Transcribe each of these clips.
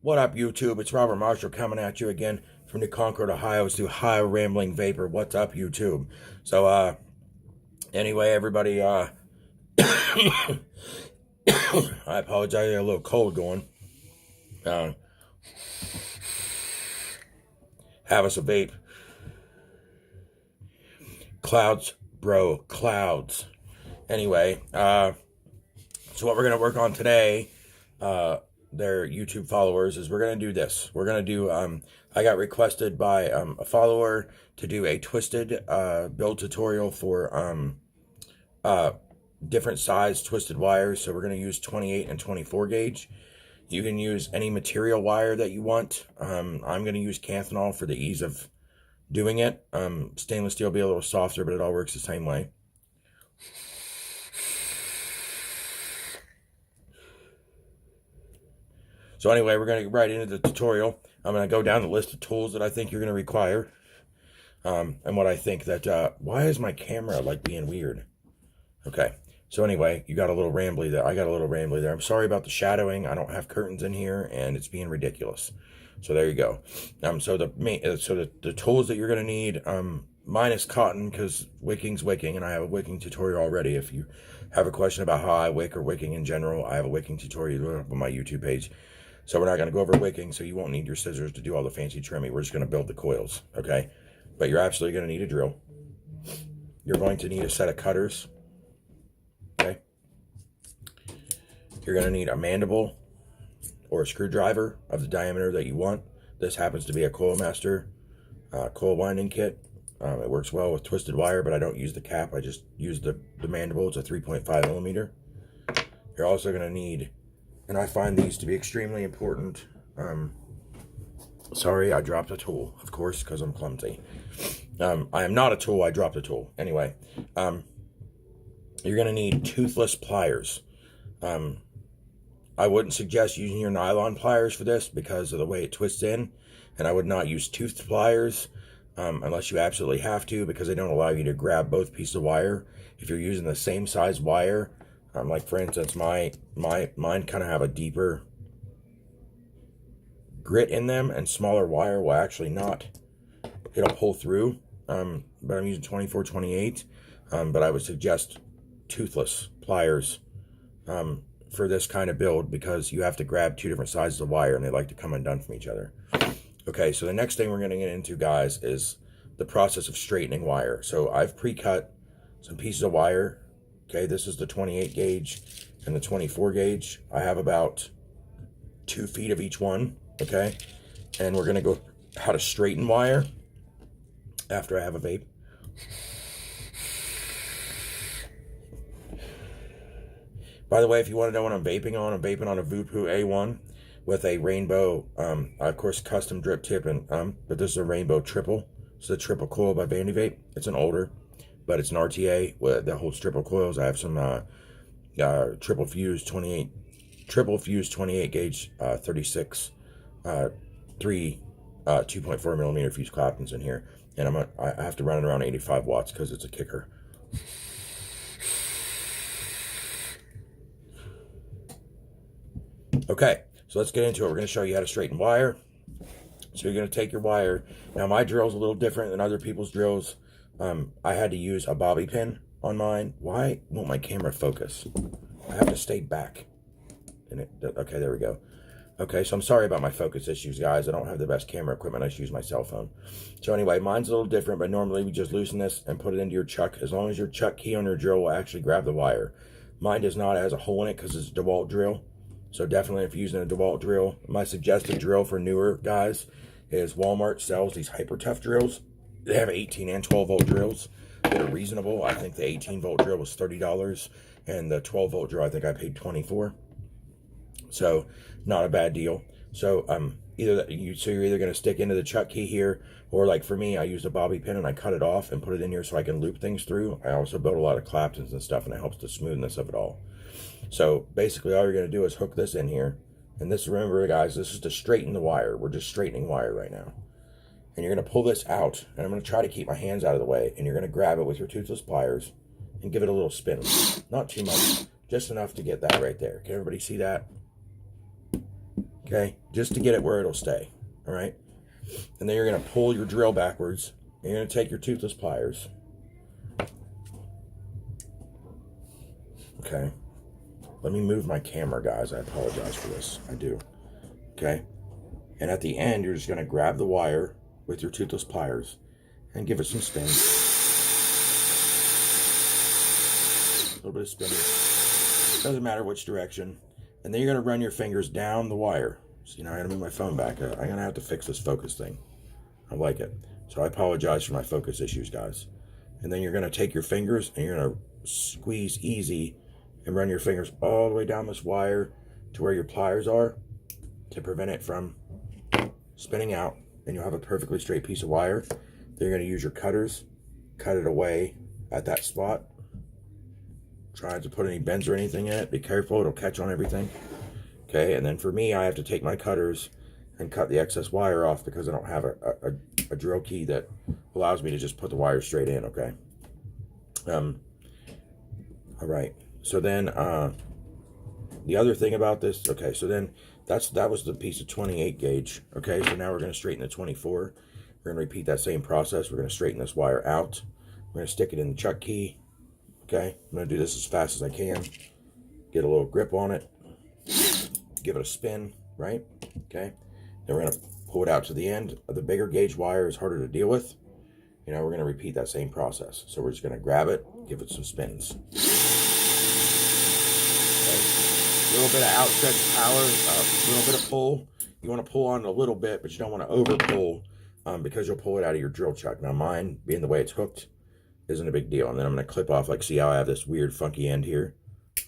What up, YouTube? It's Robert Marshall coming at you again from New Concord, Ohio. It's the Ohio Rambling Vapor. What's up, YouTube? So, anyway, everybody, I apologize. I got a little cold going. Have us a vape. Clouds, bro, clouds. Anyway, so what we're going to work on today, their YouTube followers, is we're going to do this. We're going to do, I got requested by a follower to do a twisted build tutorial for different size twisted wires. So we're going to use 28 and 24 gauge. You can use any material wire that you want. I'm going to use Canthanol for the ease of doing it. Stainless steel will be a little softer, but it all works the same way. So anyway, we're going to get right into the tutorial. I'm going to go down the list of tools that I think you're going to require. And what I think that, why is my camera like being weird? Okay. So anyway, you got a little rambly there. I got a little rambly there. I'm sorry about the shadowing. I don't have curtains in here and it's being ridiculous. So there you go. So the tools that you're going to need, mine is cotton because wicking's wicking, and I have a wicking tutorial already. If you have a question about how I wick or wicking in general, I have a wicking tutorial on my YouTube page. So we're not going to go over wicking, so you won't need your scissors to do all the fancy trimming. We're just going to build the coils, okay? But you're absolutely going to need a drill. You're going to need a set of cutters, okay? You're going to need a mandible or a screwdriver of the diameter that you want. This happens to be a Coil Master coil winding kit. It works well with twisted wire, but I don't use the cap. I just use the mandible. It's a 3.5 millimeter. You're also going to need, and I find these to be extremely important. Sorry, I dropped a tool, of course, because I'm clumsy. I am not a tool, I dropped a tool. Anyway, you're going to need toothless pliers. I wouldn't suggest using your nylon pliers for this because of the way it twists in, and I would not use toothed pliers unless you absolutely have to, because they don't allow you to grab both pieces of wire. If you're using the same size wire, like for instance, mine kind of have a deeper grit in them, and smaller wire will actually not, it'll pull through. But I'm using 24, 28, but I would suggest toothless pliers for this kind of build, because you have to grab two different sizes of wire and they like to come undone from each other. Okay, so the next thing we're going to get into, guys, is the process of straightening wire. So I've pre-cut some pieces of wire. Okay, this is the 28 gauge and the 24 gauge. I have about 2 feet of each one, okay? And we're going to go how to straighten wire after I have a vape. By the way, if you want to know what I'm vaping on a Vupu A1 with a rainbow, of course, custom drip tip, and but this is a rainbow triple. It's the triple coil by Vandy Vape. It's an older, but it's an RTA that holds triple coils. I have some triple fuse 28 gauge 36 2.4 millimeter fuse Claptons in here, and I have to run it around 85 watts because it's a kicker. Okay, so let's get into it. We're going to show you how to straighten wire. So you're going to take your wire. Now, my drill's a little different than other people's drills. I had to use a bobby pin on mine. Why won't my camera focus? I have to stay back. Okay, there we go. Okay, so I'm sorry about my focus issues, guys. I don't have the best camera equipment. I just use my cell phone. So anyway, mine's a little different, but normally we just loosen this and put it into your chuck. As long as your chuck key on your drill will actually grab the wire. Mine does not. It has a hole in it because it's a DeWalt drill. So definitely, if you're using a DeWalt drill, my suggested drill for newer guys is Walmart sells these hyper tough drills. They have 18 and 12 volt drills that are reasonable. I think the 18 volt drill was $30, and the 12 volt drill I think I paid $20 for. So not a bad deal. So you're either going to stick into the chuck key here, or like for me, I use a bobby pin and I cut it off and put it in here so I can loop things through. I also build a lot of Claptons and stuff, and it helps the smoothness of it all. So basically all you're going to do is hook this in here. And this, remember guys, this is to straighten the wire. We're just straightening wire right now. And you're going to pull this out. And I'm going to try to keep my hands out of the way. And you're going to grab it with your toothless pliers and give it a little spin. Not too much. Just enough to get that right there. Can everybody see that? Okay, just to get it where it'll stay. All right, and then you're going to pull your drill backwards. And you're going to take your toothless pliers. Okay, let me move my camera, guys. I apologize for this. I do. Okay, and at the end, you're just going to grab the wire with your toothless pliers and give it some spin. A little bit of spinning. Doesn't matter which direction. And then you're going to run your fingers down the wire. So, I gotta move my phone back. I'm going to have to fix this focus thing. I like it. So I apologize for my focus issues, guys. And then you're going to take your fingers and you're going to squeeze easy and run your fingers all the way down this wire to where your pliers are to prevent it from spinning out. And you'll have a perfectly straight piece of wire. Then you're going to use your cutters, cut it away at that spot. Try not to put any bends or anything in it. Be careful, it'll catch on everything. Okay, and then for me, I have to take my cutters and cut the excess wire off because I don't have a drill key that allows me to just put the wire straight in, okay? All right, so then the other thing about this, okay, so then that was the piece of 28 gauge, okay? So now we're going to straighten the 24. We're going to repeat that same process. We're going to straighten this wire out. We're going to stick it in the chuck key, okay? I'm going to do this as fast as I can. Get a little grip on it. Give it a spin, right? Okay. Then we're going to pull it out to the end. The bigger gauge wire is harder to deal with. We're going to repeat that same process. So we're just going to grab it, give it some spins. Okay. A little bit of outstretched power, a little bit of pull. You want to pull on a little bit, but you don't want to over pull because you'll pull it out of your drill chuck. Now mine, being the way it's hooked, isn't a big deal. And then I'm going to clip off, like, see how I have this weird funky end here?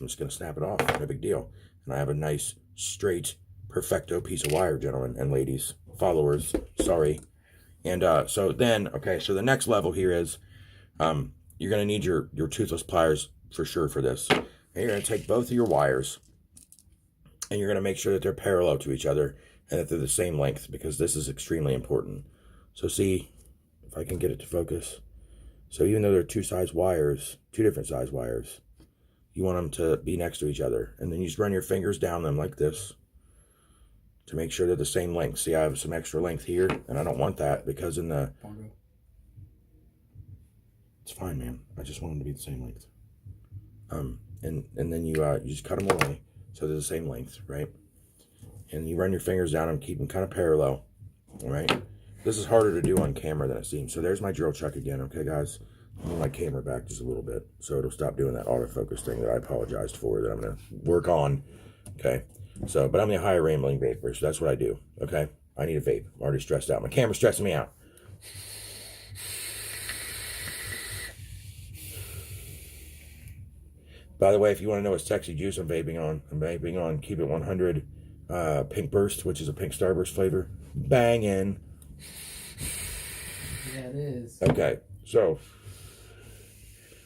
I'm just going to snap it off, no big deal. And I have a nice, straight, perfecto piece of wire, gentlemen and ladies, followers, sorry. And so then, okay, so the next level here is you're going to need your toothless pliers for sure for this. And you're going to take both of your wires and you're going to make sure that they're parallel to each other and that they're the same length because this is extremely important. So see, if I can get it to focus. So even though they're two different size wires, you want them to be next to each other. And then you just run your fingers down them like this to make sure they're the same length. See, I have some extra length here, and I don't want that because in the... It's fine, man. I just want them to be the same length. And then you just cut them away so they're the same length, right? And you run your fingers down and keep them kind of parallel, all right? This is harder to do on camera than it seems. So there's my drill chuck again, okay, guys? Move my camera back just a little bit so it'll stop doing that autofocus thing that I apologized for that I'm going to work on, okay? So, but I'm the higher rambling vapor, so that's what I do, okay? I need a vape. I'm already stressed out. My camera's stressing me out. By the way, if you want to know what sexy juice I'm vaping on Keep It 100 Pink Burst, which is a pink Starburst flavor. Bangin'. Yeah, it is. Okay, so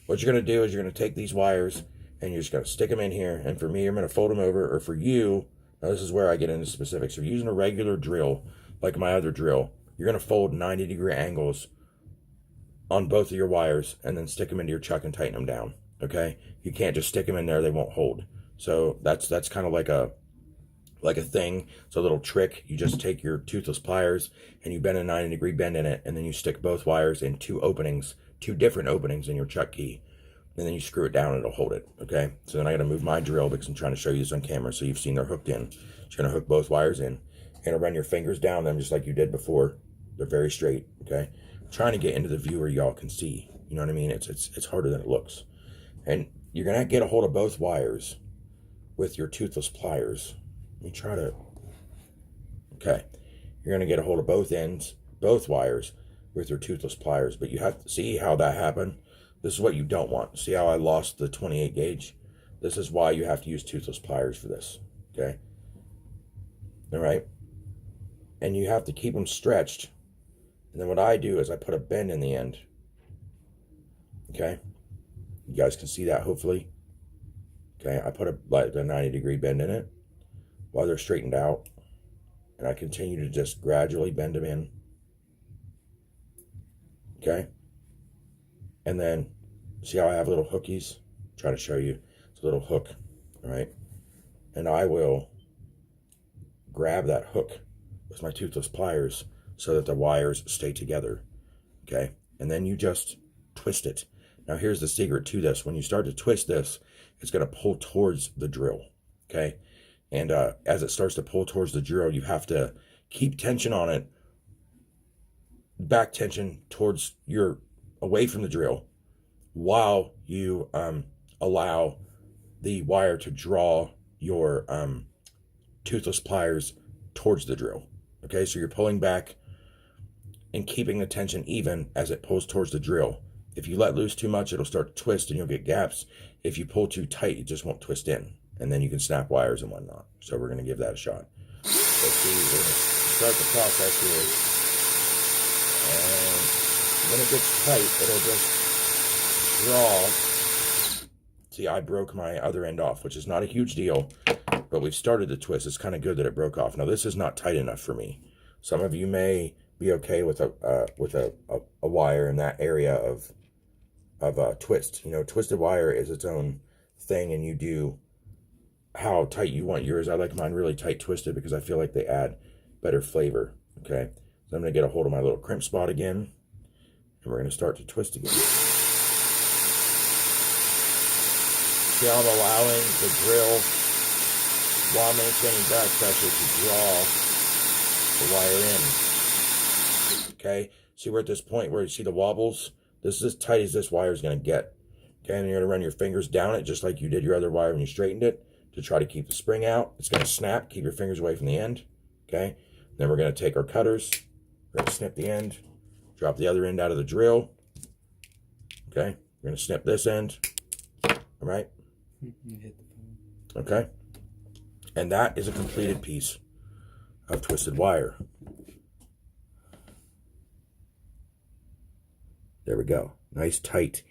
what you're going to do is you're going to take these wires and you're just going to stick them in here. And for me, I'm going to fold them over. Or for you, now this is where I get into specifics. If you're using a regular drill, like my other drill, you're going to fold 90-degree angles on both of your wires and then stick them into your chuck and tighten them down. Okay? You can't just stick them in there. They won't hold. So that's kind of like a thing. It's a little trick. You just take your toothless pliers and you bend a 90-degree bend in it, and then you stick both wires in two different openings in your chuck key, and then you screw it down and it'll hold it, okay? So then I gotta move my drill because I'm trying to show you this on camera so you've seen they're hooked in. You're gonna hook both wires in. You're gonna run your fingers down them just like you did before. They're very straight, okay? I'm trying to get into the view where y'all can see. You know what I mean? It's harder than it looks. And you're gonna get a hold of both wires with your toothless pliers. Let me try to, okay. You're gonna get a hold of both ends, both wires, with your toothless pliers, but you have to see how that happened. This is what you don't want. See how I lost the 28 gauge? This is why you have to use toothless pliers for this, okay? All right? And you have to keep them stretched. And then what I do is I put a bend in the end, okay? You guys can see that, hopefully. Okay, I put a 90-degree bend in it while they're straightened out. And I continue to just gradually bend them in. Okay? And then, see how I have little hookies? Try to show you. It's a little hook, all right? And I will grab that hook with my toothless pliers so that the wires stay together, okay? And then you just twist it. Now here's the secret to this. When you start to twist this, it's going to pull towards the drill, okay? And as it starts to pull towards the drill, you have to keep tension on it, back tension towards away from the drill, while you allow the wire to draw your toothless pliers towards the drill. Okay, so you're pulling back and keeping the tension even as it pulls towards the drill. If you let loose too much, it'll start to twist and you'll get gaps. If you pull too tight, it just won't twist in. And then you can snap wires and whatnot. So we're going to give that a shot. So see, we're going to start the process here. And when it gets tight, it'll just draw. See, I broke my other end off, which is not a huge deal. But we've started the twist. It's kind of good that it broke off. Now, this is not tight enough for me. Some of you may be okay with a wire in that area of twist. You know, twisted wire is its own thing, and you do how tight you want yours. I like mine really tight twisted because I feel like they add better flavor. Okay, so I'm going to get a hold of my little crimp spot again, and we're going to start to twist again. See how I'm allowing the drill, while maintaining back pressure, to draw the wire in. Okay, see, we're at this point where you see the wobbles. This is as tight as this wire is going to get. Okay, and you're going to run your fingers down it just like you did your other wire when you straightened it to try to keep the spring out. It's going to snap. Keep your fingers away from the end. Okay, then we're going to take our cutters. We're going to snip the end. Drop the other end out of the drill. Okay, we're going to snip this end. All right. Okay. And that is a completed piece of twisted wire. There we go. Nice, tight,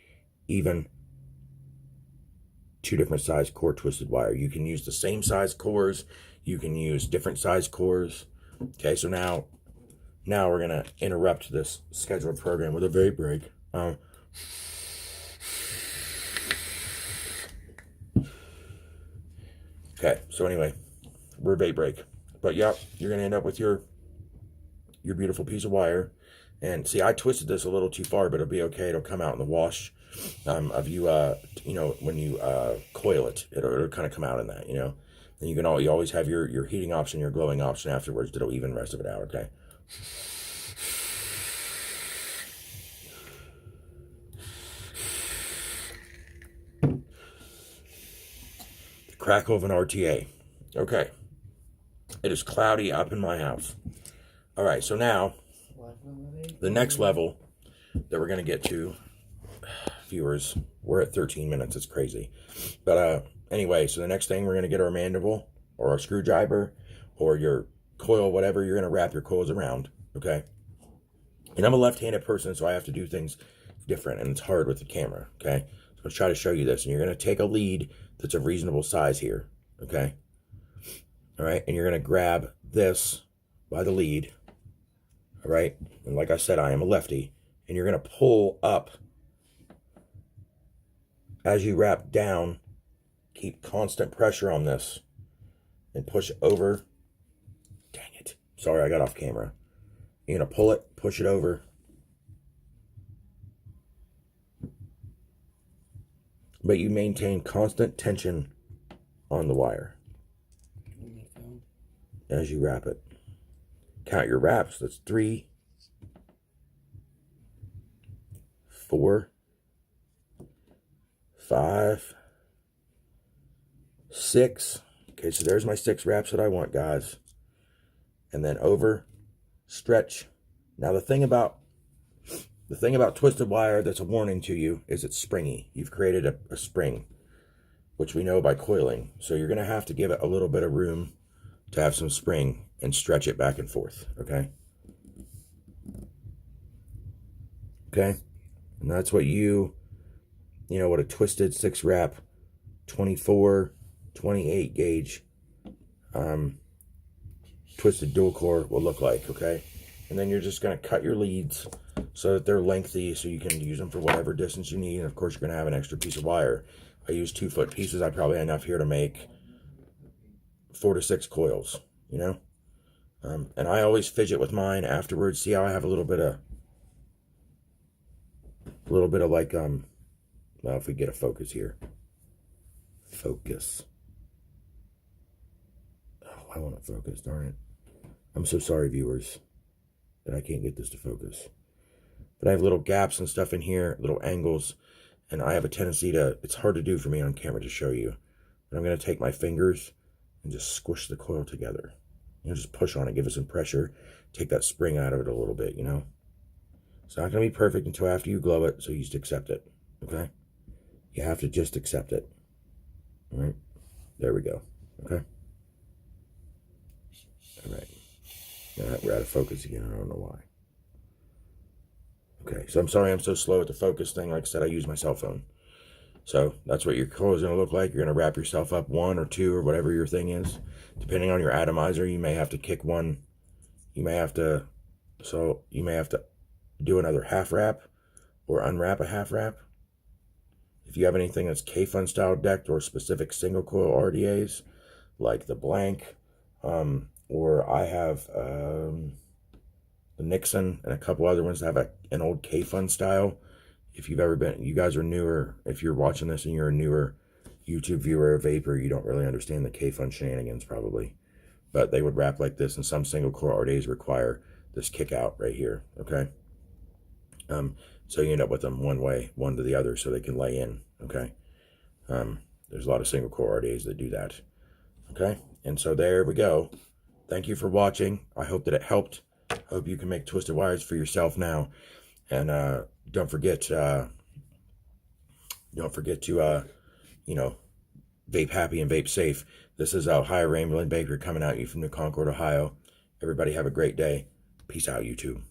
even, 2 different size core twisted wire. You can use the same size cores. You can use different size cores. Okay, so now we're going to interrupt this scheduled program with a vape break. Okay, so anyway, we're vape break. But yeah, you're going to end up with your beautiful piece of wire. And see, I twisted this a little too far, but it'll be okay. It'll come out in the wash of you know, when you coil it. It'll kind of come out in that, you know. And you always have your heating option, your glowing option afterwards that'll even the rest of it out, okay? The crackle of an RTA. Okay. It is cloudy up in my house. All right, so now the next level that we're going to get to, viewers, we're at 13 minutes. It's crazy. But anyway, so the next thing, we're going to get our mandible or our screwdriver or your coil, whatever you're going to wrap your coils around, okay? And I'm a left-handed person, so I have to do things different, and it's hard with the camera, okay? So I'm going to try to show you this, and you're going to take a lead that's a reasonable size here, okay? All right, and you're going to grab this by the lead, all right? And like I said, I am a lefty, and you're going to pull up as you wrap down. Keep constant pressure on this and push over. Dang it. Sorry, I got off camera. You're going to pull it, push it over. But you maintain constant tension on the wire as you wrap it. Count your wraps. That's 3, 4, 5, 6. Okay, so there's my 6 wraps that I want, guys. And then over, stretch. Now the thing about twisted wire that's a warning to you is it's springy. You've created a spring, which we know by coiling. So you're going to have to give it a little bit of room to have some spring and stretch it back and forth, okay? Okay? And that's what what a twisted 6 wrap, 24, 28 gauge twisted dual core will look like, okay? And then you're just going to cut your leads so that they're lengthy so you can use them for whatever distance you need. And of course, you're going to have an extra piece of wire. I use 2-foot pieces. I probably have enough here to make 4 to 6 coils, you know? And I always fidget with mine afterwards. See how I have a little bit of like, well, if we get a focus here. Focus. Oh, I want to focus, darn it. I'm so sorry, viewers, that I can't get this to focus. But I have little gaps and stuff in here, little angles, and I have a tendency to, it's hard to do for me on camera to show you. But I'm going to take my fingers and just squish the coil together. You know, just push on it, give it some pressure, take that spring out of it a little bit, you know. It's not going to be perfect until after you glow it, so you just accept it, okay? You have to just accept it. All right, there we go, okay? All right, now we're out of focus again, I don't know why. Okay, so I'm sorry I'm so slow at the focus thing. Like I said, I use my cell phone. So that's what your coil is going to look like. You're going to wrap yourself up 1 or 2 or whatever your thing is. Depending on your atomizer, you may have to kick one. You may have to, do another half wrap or unwrap a half wrap. If you have anything that's K-Fun style decked or specific single coil RDAs, like the blank, or I have the Nixon and a couple other ones that have an old K-Fun style. If you've ever been, you guys are newer, if you're watching this and you're a newer YouTube viewer or vapor, you don't really understand the K-Fun shenanigans probably. But they would wrap like this, and some single core RDAs require this kick out right here, okay? So you end up with them one way, one to the other, so they can lay in, okay? There's a lot of single core RDAs that do that, okay? And so there we go. Thank you for watching. I hope that it helped. I hope you can make twisted wires for yourself now. And don't forget to, you know, vape happy and vape safe. This is Ohio Ramblin' Baker coming at you from New Concord, Ohio. Everybody have a great day. Peace out, YouTube.